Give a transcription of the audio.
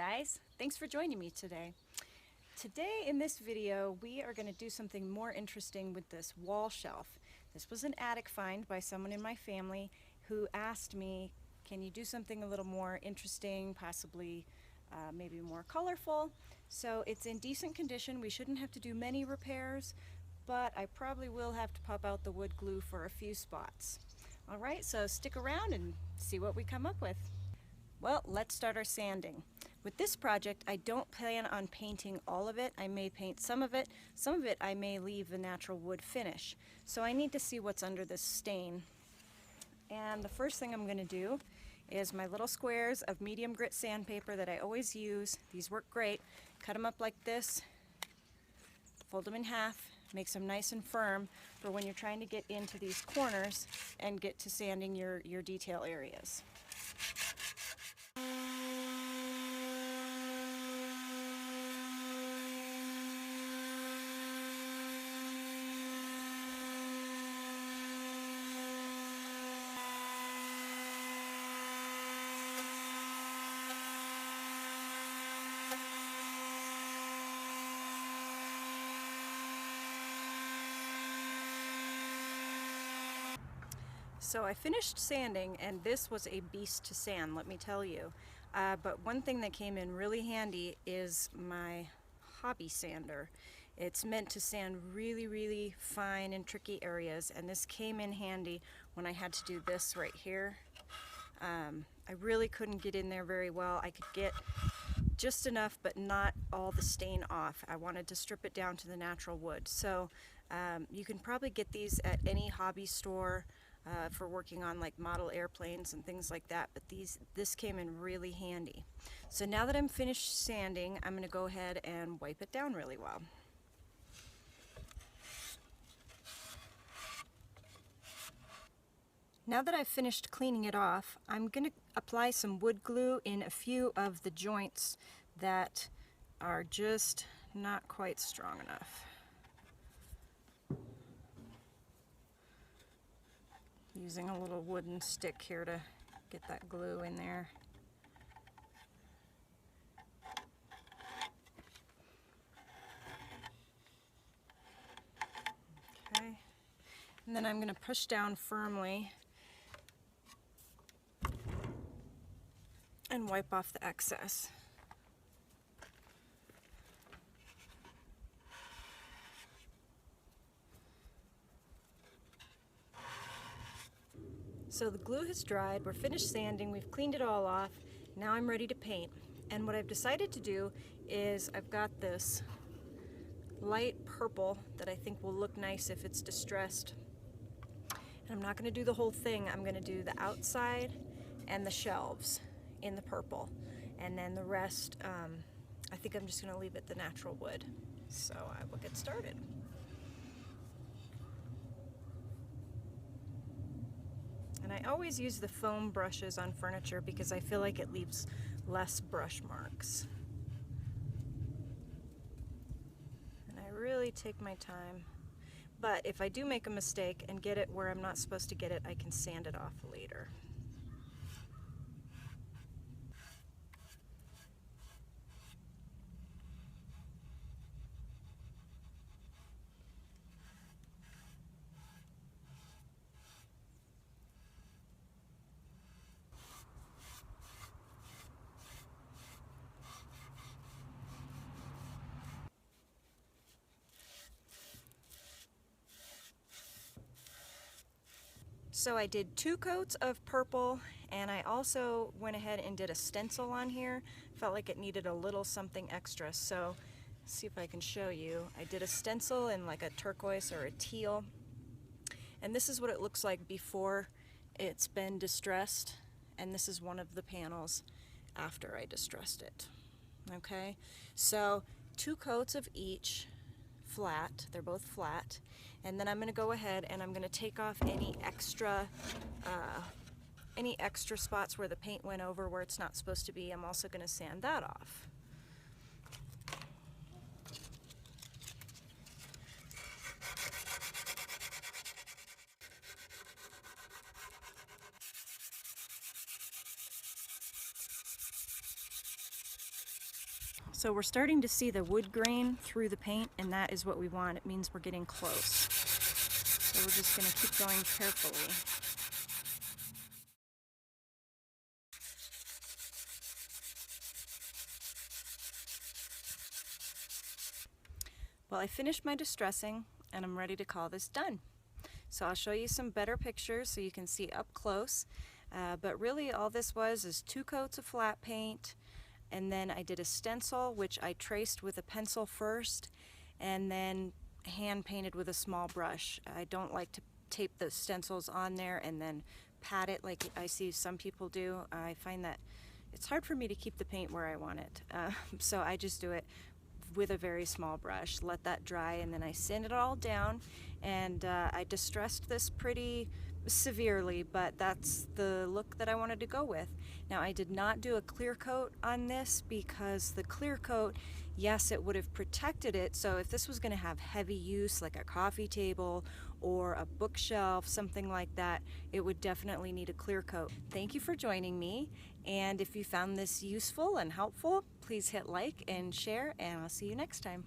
guys, thanks for joining me today. Today in this video we are going to do something more interesting with this wall shelf. This was an attic find by someone in my family who asked me, can you do something a little more interesting, possibly maybe more colorful? So it's in decent condition. We shouldn't have to do many repairs, but I probably will have to pop out the wood glue for a few spots. Alright, so stick around and see what we come up with. Well, let's start our sanding. With this project, I don't plan on painting all of it. I may paint some of it. Some of it I may leave the natural wood finish. So I need to see what's under this stain. And the first thing I'm going to do is my little squares of medium grit sandpaper that I always use. These work great. Cut them up like this, fold them in half, makes them nice and firm for when you're trying to get into these corners and get to sanding your detail areas. So I finished sanding, and this was a beast to sand, let me tell you. But one thing that came in really handy is my hobby sander. It's meant to sand really, really fine and tricky areas, and this came in handy when I had to do this right here. I really couldn't get in there very well. I could get just enough, but not all the stain off. I wanted to strip it down to the natural wood. So you can probably get these at any hobby store for working on like model airplanes and things like that, but this came in really handy. So now that I'm finished sanding, I'm going to go ahead and wipe it down really well. Now that I've finished cleaning it off, I'm going to apply some wood glue in a few of the joints that are just not quite strong enough. Using a little wooden stick here to get that glue in there. Okay, and then I'm going to push down firmly and wipe off the excess. So the glue has dried, we're finished sanding, we've cleaned it all off. Now I'm ready to paint. And what I've decided to do is I've got this light purple that I think will look nice if it's distressed. And I'm not going to do the whole thing, I'm going to do the outside and the shelves in the purple. And then the rest, I think I'm just going to leave it the natural wood. So I will get started. And I always use the foam brushes on furniture because I feel like it leaves less brush marks. And I really take my time. But if I do make a mistake and get it where I'm not supposed to get it, I can sand it off later. So I did 2 coats of purple, and I also went ahead and did a stencil on here. Felt like it needed a little something extra, so let's see if I can show you. I did a stencil in like a turquoise or a teal, and this is what it looks like before it's been distressed, and this is one of the panels after I distressed it. Okay, so 2 coats of each, flat, they're both flat, and then I'm going to go ahead and I'm going to take off any extra spots where the paint went over where it's not supposed to be. I'm also going to sand that off. So we're starting to see the wood grain through the paint, and that is what we want. It means we're getting close. So we're just going to keep going carefully. Well, I finished my distressing and I'm ready to call this done. So I'll show you some better pictures so you can see up close. But really all this was is 2 coats of flat paint, and then I did a stencil which I traced with a pencil first and then hand painted with a small brush. I don't like to tape the stencils on there and then pat it like I see some people do. I find that it's hard for me to keep the paint where I want it. So I just do it with a very small brush, let that dry, and then I sand it all down, and I distressed this pretty severely, but that's the look that I wanted to go with. Now I did not do a clear coat on this because the clear coat, yes, it would have protected it, so if this was going to have heavy use like a coffee table or a bookshelf, something like that, it would definitely need a clear coat. Thank you for joining me, and if you found this useful and helpful, please hit like and share, and I'll see you next time.